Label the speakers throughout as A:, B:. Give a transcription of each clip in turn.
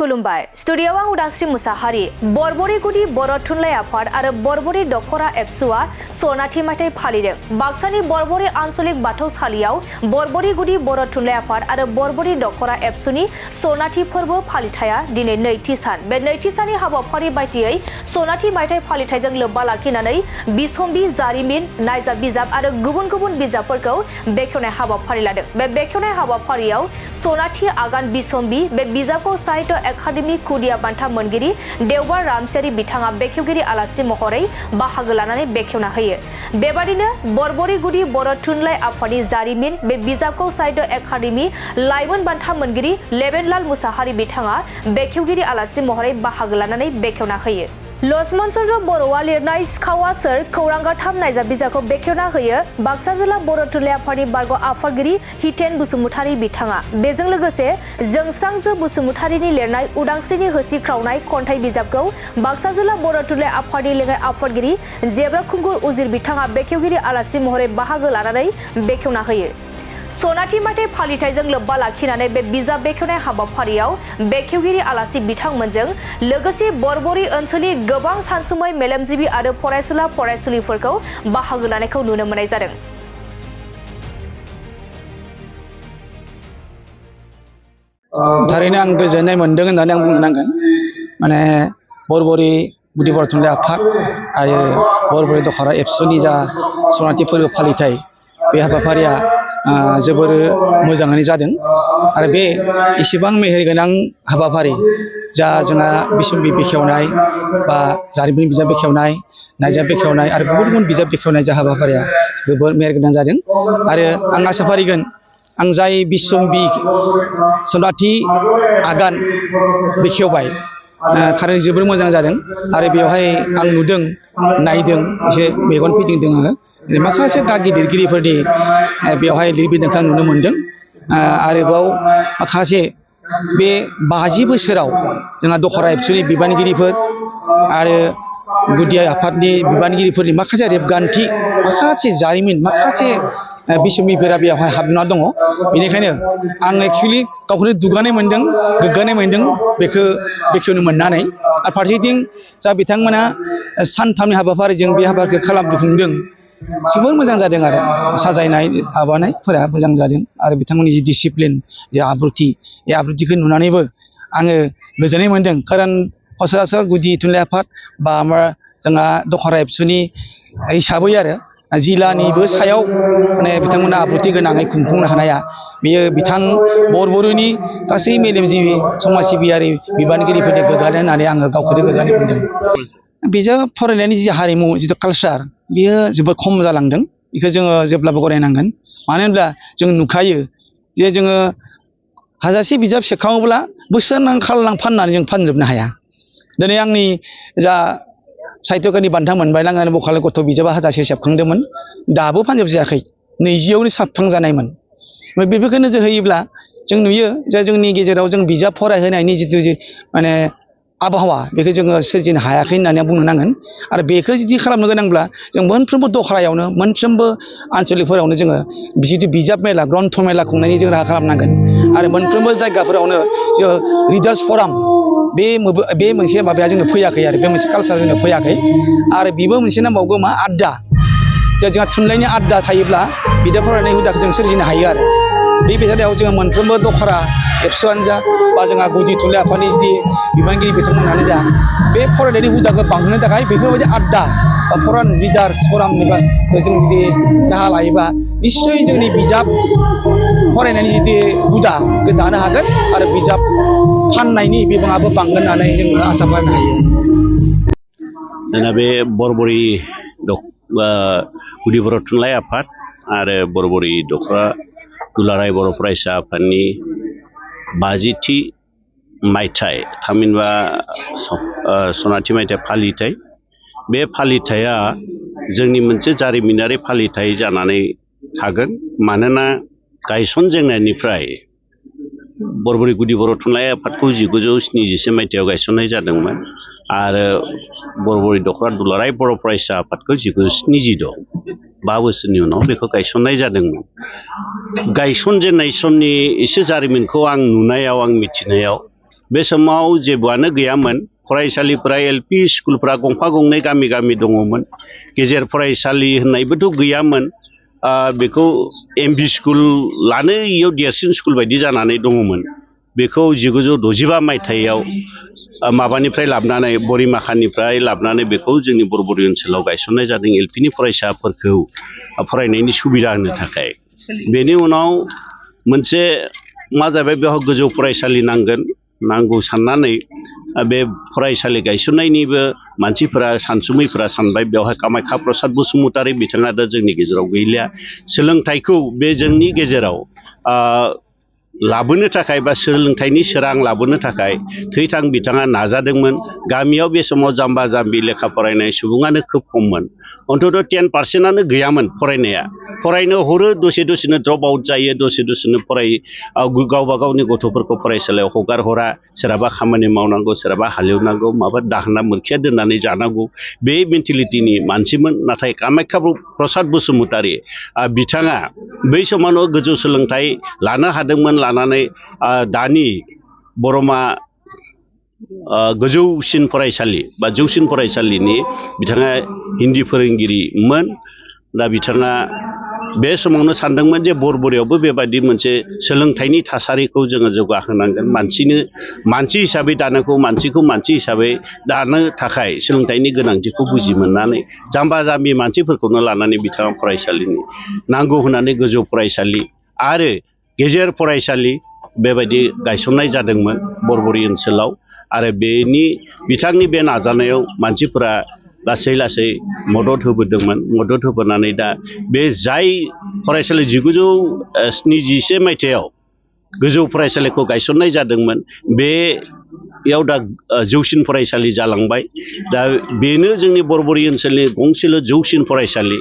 A: खुलुमबाय स्टुडियोआव आं उदांस्रि मुसाहारि बरबरी गुदि बर' थुनलाइ आफाद आरो बरबरी दखरा एबसुआ सनाथि मायथाइ फालिदों। बाक्सानि बरबरी आन्चलिक बाथौसालियाव बरबरी गुदि बर' थुनलाइ आफाद आरो बरबरी दखरा एबसुनि सनाथि फोरबो फालिथाया दिनै नैथि सान। बे नैथि साननि हाबाफारि बायदियै सनाथि मायथाइ फालिथायजों लोब्बा लाखिनानै बिसम्बि जारिमिन नायजाब बिजाब आरो गुबुन गुबुन बिजाबफोरखौ बेखेवनाय हाबाफारि लादों। बे बेखेवनाय हाबाफारियाव सनाथि आगान बिसम्बि बे बिजाबखौ साहित्य एकाडेमि खुदिया बान्था मोनगिरि देवबार रामसियारि बिथाङा बेखेवगिरि आलासि महरै बाहागो लानानै बेखेवना होयो। बेबादिनो बरबरी गुदि बर' थुनलाइ आफादनि जारिमिन बे बिजाबखौ साहित्य एकाडेमि लाइमोन बान्था मोनगिरि लेबेनलाल मुसाहारि बिथाङा बेखेवगिरि आलासि महरै बाहागो लानानै बेखेवना होयो। लक्ष्मण चन्द्र बर'आ लिरनाय सिखावा सोर खौरांगाथाम नायजाब बिजाबखौ बेखेवना होयो बाक्सा जिल्ला बर' थुनलाइ आफादनि बारग' आफादगिरि हितेन बसुमतारी बिथाङा। बेजों लोगोसे जोंस्रांजो बसुमतारीनि लिरनाय उदांस्रिनि होसिख्रावनाय खन्थाइ बिजाबखौ बाक्सा जिल्ला बर' थुनलाइ आफादनि लेङाइ आफादगिरि जेब्रा खुंगुर उजिर बिथाङा बेखेवगिरि आलासि महरै बाहागो लानानै बेखेवना होयो। सनाथि मायथाइ फालिथायजों लोब्बा लाखिनानै बे बिजाब बेखेवनाय हाबाफारियाव बेखेवगिरि आलासि बिथांमोनजों लोगोसे बरबरी ओनसोलनि गोबां सानसुमै मेलेमजिबि आरो फरायसुला फरायसुलिफोरखौ बाहागो लानायखौ नुनो मोननाय जादों।
B: थारैनो आं गोजोननाय मोनदों होननानै आं बुंनो नांगोन। माने बरबरी गुदि बर' थुनलाइ आफाद आरो बरबरी दखरा एबसुनि जा सनाथि फोरबो फालिथाय बे हाबाफारिया जोबोर मोजाङैनो जादों आरो बे इसेबां मेहेरगोनां हाबाफारि जा जोंहा बिसम्बि बेखेवनाय बा जारिमिन बिजाब बेखेवनाय नायजाब बेखेवनाय आरो गुबुन गुबुन बिजाब बेखेवनाय जा हाबाफारिया जोबोर मेहेरगोनां जादों आरो आं आसा फारिगोन आं जाय बिसम्बि सनाथि आगान बेखेवबाय थारैनो जोबोर मोजां जादों आरो बेवहाय आं नुदों नायदों एसे मेगन फिदिंदों आङो माखासे गागि लिरगिरिफोरनि बेवहाय लिरबिदांखौ आं नुनो मोनदों। आरोबाव माखासे बे 50 बोसोराव जोंहा दखरा एबसुनि बिबानगिरिफोर आरो गुदि आफादनि बिबानगिरिफोरनि माखासे रेबगान्थि माखासे जारिमिन माखासे बिसम्बिफोरा बेवहाय हाबना दङ। बेनिखायनो आं एक्सुवेलि गावखौनो दुगानाय मोनदों गोग्गानाय मोनदों बेखौ बेखेवनो मोननानै आरो फारसेथिं जा बिथांमोना सानथामनि हाबाफारिजों बे हाबाफारिखौ खालामफुंदों जोबोर मोजां जादों आरो साजायनाय माबानायफोरा मोजां जादों आरो बिथांमोननि जि डिसिप्लिन जे आब्रुथि बे आब्रुथिखौ नुनानैबो आङो गोजोननाय मोनदों। खारन सरासनस्रा गुदि थुनलाइ आफाद बा जोंहा दखरा एबसुनि हिसाबै आरो जिल्लानिबो सायाव माने बिथांमोना आब्रुथि गोनाङै खुंफुंनो हानाया बेयो बिथां बरबरीनि गासै मेलेमजिबि समाज सिबियारि बिबानगिरिफोरनि गोग्गानाय होननानै आङो गावखौनो गोग्गानाय मोनदों। बिजाब फरायनायनि जि हारिमु जिथु कालसार बियो जोबोद खम जालांदों। बेखौ जोङो जेब्लाबो गनायनांगोन। मानो होनब्ला जों नुखायो जे जोङो हाजारसे बिजाब सेबखाङोब्ला बोसोरनां खालनां फाननानै जों फानजोबनो हाया। दिनै आंनि जा साहित्य एकाडेमि बान्था मोनबाय लांदां बखालि गथ' बिजाबा हाजारसे सेबखांदोंमोन दाबो फानजोब जायाखै 20आवनो सेबखांजानायमोन। बेफोरखौ नोजोर होयोब्ला जों नुयो जे जोंनि गेजेराव जों बिजाब फरायहोनायनि जिथु माने आबहावा बेखौ जोङो सोरजिनो हायाखै होननानै बुंनो नांगोन। आरो बेखौ जुदि खालामनो गोनांब्ला जों मोनफ्रोमबो दखरायावनो मोनफ्रोमबो आन्चलिकफोरावनो जोङो जिथु बिजाब मेला ग्रन्थ मेला खुंनायनि जों राहा खालामनांगोन आरो मोनफ्रोमबो जायगाफोरावनो जों रिडार्स फराम बे मोनसे माबाया जोंनो फैयाखै आरो बे मोनसे कालसारा जोंनो फैयाखै आरो बेबो मोनसे नांबावगौ मा आड्डा जोंहा थुनलाइनि आड्डा थायोब्ला बिजाब फरायनाय हुदाखौ जों सोरजिनो हायो आरो बे बेलायाव जोङो मोनफ्रोमबो दखरा एबसुआनो जा बा जोंहा गुदि थुनलाइ आफादनि बिबानगिरि बिथांमोनानो जा बे फरायनायनि हुदाखौ बांहोनो थाखाय बेफोरबायदि आड्डा बा फरान रिडार्स फरामनिबा जों जुदि राहा लायोबा निस्सय जोंनि बिजाब फरायनायनि जिथु हुदा बेखौ दानो हागोन आरो बिजाब फाननायनि बिबाङाबो बांगोन होननानै जोङो आसा खालामनो हायो।
C: जोंना बे बरबरी गुदि बर' थुनलाइ आफाद आरो बरबरी दखरा दुलाराय बर' फरायसा आफादनि 50थि मायथाइ थामहिनबा सनाथि मायथाइ फालिथाय बे फालिथाया जोंनि मोनसे जारिमिनारि फालिथाय जानानै थागोन। मानोना गायसनजेननायनिफ्राय बरबरी गुदि बर' थुनलाइ आफादखौ 1977 मायथाइयाव गायसननाय जादोंमोन आरो बरबरी दखरा दुलाराय बर' फरायसा आफादखौ 1976 5 बोसोरनि उनाव बेखौ गायसननाय जादोंमोन। गायसनजेननाय समनि एसे जारिमिनखौ आं नुनायाव आं मिथिनायाव बे समाव जेबोआनो गैयामोन फरायसालिफोरा एलपि स्कुलफ्रा गंफा गंनै गामि गामि दङमोन गेजेर फरायसालि होननायबोथ' गैयामोन बेखौ एमभि स्कुलानो इयाव देरसिन स्कुल बायदि जानानै दङमोन बेखौ 1965 मायथाइयाव माबानिफ्राय लाबोनानै बरिमाखानिफ्राय लाबोनानै बेखौ जोंनि बरबरि ओनसोलाव गायसननाय जादों एलपिनि फरायसाफोरखौ फरायनायनि सुबिदा होनो थाखाय बेनि उनाव मोनसे मा जाबाय बेयाव गोजौ फरायसालि नांगौ साननानै बे फरायसालि गायसननायनिबो मानसिफोरा सानसुमैफोरा सानबाय बेवहाय कामाख्या प्रसाद बसुमतारी बिथाङा दा जोंनि गेजेराव गैलिया सोलोंथाइखौ बे जोंनि गेजेराव लाबोनो थाखाय बा सोलोंथाइनि सोरां लाबोनो थाखाय थैथां बिथाङा नाजादोंमोन गामियाव बे समाव जाम्बा जाम्बि लेखा फरायनाय सुबुङानो खोब खममोन अन्तत 10% गैयामोन फरायनो हरो दसे दसेनो ड्रप आउट जायो दसे दसेनो गावबा गावनि गथ'फोरखौ फरायसालियाव हगार हरा सोरहाबा खामानि मावनांगौ सोरहाबा हालेवनांगौ माबा दाहोना मोरखिया दोननानै जानांगौ बे मेन्टेलिटिनि मानसिमोन नाथाय कामाख्या प्रसाद बसुमतारी बिथाङा बै समावनो गोजौ सोलोंथाइ लानो हादोंमोन लानानै दानि बरमा गोजौसिन फरायसालि बा जौसिन फरायसालिनि बिथाङा हिन्दी फोरोंगिरिमोन दा बिथाङा बे समावनो सानदोंमोन जे बरबरियावबो बेबायदि मोनसे सोलोंथाइनि थासारिखौ जोङो जौगाहोनांगोन मानसि हिसाबै दानांगौ मानसिखौ मानसि हिसाबै दानो थाखाय सोलोंथाइनि गोनांथिखौ बुजि मोननानै जाम्बा जाम्बि मानसिफोरखौनो लानानै बिथाङा फरायसालिनि नांगौ होननानै गोजौ फरायसालि आरो गेजेर फरायसालि बेबायदि गायसननाय जादोंमोन बरबरि ओनसोलाव आरो बिथांनि बे नाजानायाव मानसिफोरा लासै लासै मदद होबोनानै दा बे जाय फरायसालि 1971 मायथाइयाव गोजौ फरायसालिखौ गायसननाय जादोंमोन बेयाव दा जौसिन फरायसालि जालांबाय दा बेनो जोंनि बरबरि ओनसोलनि गंसेल' जौसिन फरायसालि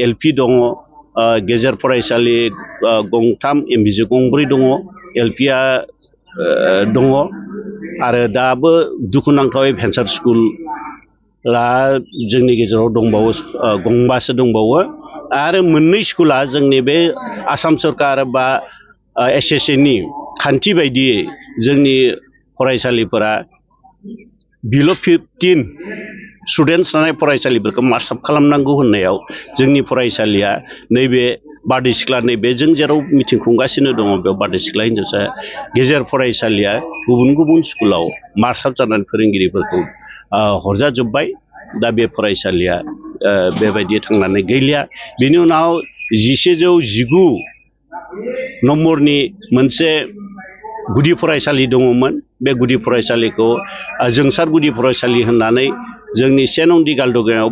C: एलपि दङ गेजेर फरायसालि गंथाम एमभिजि गंब्रै दङ एलपिआ दङ आरो दाबो दुखुनांथावै भेन्सार स्कुला जोंनि गेजेराव दंबावो गंबासो दंबावो आरो मोननै स्कुला जोंनि बे आसाम सरकार बा एसएसएनि खान्थि बायदियै जोंनि फरायसालिफोरा बिल' 15 स्टुडेन्टस थानाय फरायसालिफोरखौ मार्कआप खालामनांगौ होननायाव जोंनि फरायसालिया नैबे बारदै सिख्ला नैबेजों जेराव मिथिं खुंगासिनो दङ बेयाव बारदै सिख्ला हिनजावसा गेजेर फरायसालिया गुबुन स्कुलाव मार्कआप जानानै फोरोंगिरिफोरखौ हरजाजोब्बाय दा बे फरायसालिया बेबायदि थांनानै गैलिया बेनि उनाव 1119 नम्बरनि मोनसे गुदि फरायसालि दङमोन बे गुदि फरायसालिखौ जोंसार गुदि फरायसालि होननानै जोंनि 1 नं दिगालदगायाव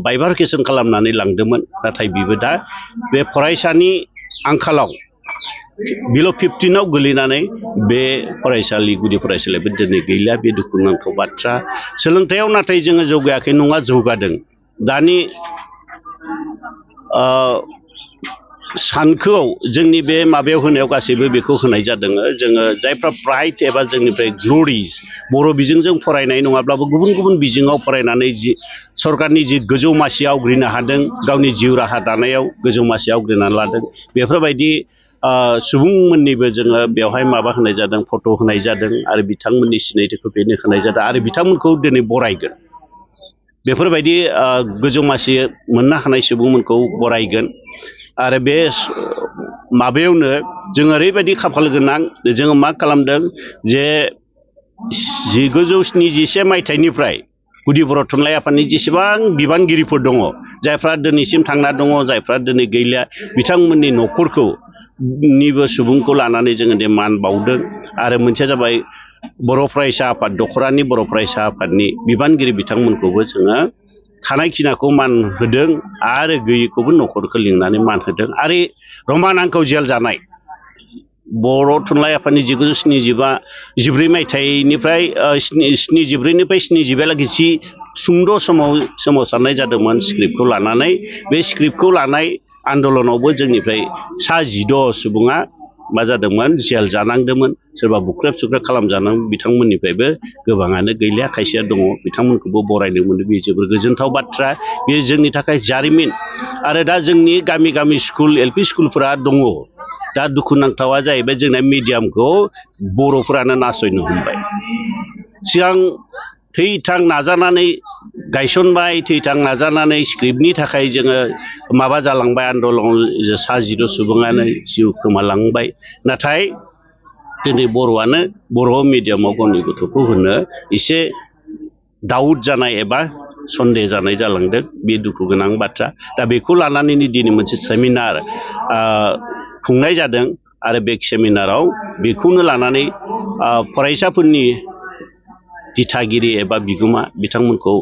C: बाइबारकेसन खालामनानै लांदोंमोन नाथाय बिबो दा बे फरायसानि आंखालाव बिल' 15 गोलैनानै बे गुदि फरायसालियाबो दिनै गैलिया बे दुखुनांथाव बाथ्रा सोलोंथायाव नाथाय जोङो जौगायाखै नङा जौगादों दानि सानखोआव जोंनि बे माबायाव होनायाव गासैबो बेखौ होनाय जादों जोङो जायफ्रा प्राइड एबा जोंनिफ्राय ग्ल'रिज बर' बिजोंजों फरायनाय नङाब्लाबो गुबुन बिजोङाव फरायनानै सरकारनि गोजौ मासि आवग्रिनो हादों गावनि जिउ राहा दानायाव गोजौ मासि आवग्रिनानै लादों बेफोरबायदि सुबुंमोननिबो जोङो बेवहाय माबा होनाय जादों फट' होनाय जादों आरो बिथांमोननि सिनायथिखौ बेनो होनाय जादों आरो बिथांमोनखौ दिनै बरायगोन बेफोरबायदि गोजौ मासि मोननो हानाय सुबुंमोनखौ बरायगोन आरो बे माबायावनो जों ओरैबायदि खाफाल गोनां जोङो मा खालामदों जे 1971 मायथाइनिफ्राय गुदि बर' थुनलाइ आफादनि जेसेबां बिबानगिरिफोर दङ जायफ्रा दिनैसिम थांना दङ जायफ्रा दिनै गैलिया बिथांमोननि न'खरखौ निबो सुबुंखौ लानानै जोङो मान बावदों आरो मोनसेया जाबाय बर' फरायसा आफाद दख'रानि बर' फरायसा आफादनि बिबानगिरि बिथांमोनखौबो जोङो थानायखिनाखौ मान होदों आरो गैयैखौबो न'खरखौ लिंनानै मान होदों आरो रमान हांखोआव जेल जानाय बर' थुनलाइ आफादनि 1974 मायथाइनिफ्राय 74निफ्राय 75 लागै सुंद' सोमावसारनाय जादोंमोन स्क्रिप्टखौ लानानै बे स्क्रिप्टखौ लानाय आन्दलनावबो जोंनिफ्राय 16 सुबुङा मा जादोंमोन जेल जानांदोंमोन सोरबा बुख्रेब सुख्रेब खालामजानांगौ बिथांमोननिफ्रायबो गोबाङानो गैलिया खायसेया दङ बिथांमोनखौबो बरायनो मोनो बे जोबोर गोजोनथाव बाथ्रा बे जोंनि थाखाय जारिमिन आरो दा जोंनि गामि गामि स्कुल एलपि स्कुलफोरा दङ दा दुखुनांथावा जाहैबाय जोंना मिडियामखौ बर'फोरानो नासयनो हमबाय सिगां थैथां नाजानानै गायसनबाय थैथां नाजानानै स्क्रिप्टनि थाखाय जोङो माबा जालांबाय आन्दलन 7 सुबुङानो जिउ खोमालांबाय नाथाय दिनै बर'आनो बर' मिडियामाव गावनि गथ'खौ होनो एसे दाउट जानाय एबा सन्देह जानाय जालांदों बे दुखु गोनां बाथ्रा दा बेखौ लानानैनो दिनै मोनसे सेमिनार खुंनाय जादों आरो बे सेमिनाराव बेखौनो लानानै फरायसाफोरनि दिथागिरि एबा बिगोमा बिथांमोनखौ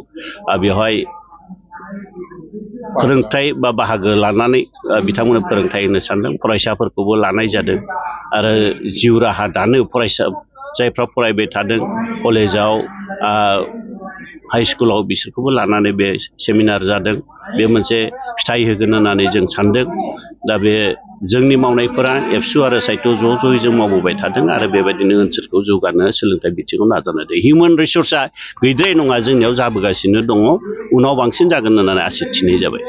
C: बेवहाय फोरोंथाइ बा बाहागो लानानै बिथांमोननो फोरोंथाइ होनो सानदों फरायसाफोरखौबो लानाय जादों आरो जिउ राहा दानो फरायसा जायफ्रा फरायबाय थादों कलेजाव हाई स्कुलाव बिसोरखौबो लानानै बे सेमिनार जादों बे मोनसे फिथाइ होगोन होननानै जों सानदों दा बे जोंनि मावनायफोरा एबसु आरो साहित्य ज' ज'यै जों मावबोबाय थादों आरो बेबायदिनो ओनसोलखौ जौगानो सोलोंथाइ बिथिङाव नाजानाय हिउमेन रिसर्सआ गैद्राय नङा जोंनियाव जाबोगासिनो दङ उनाव बांसिन जागोन होननानै आसा थिनाय जाबाय।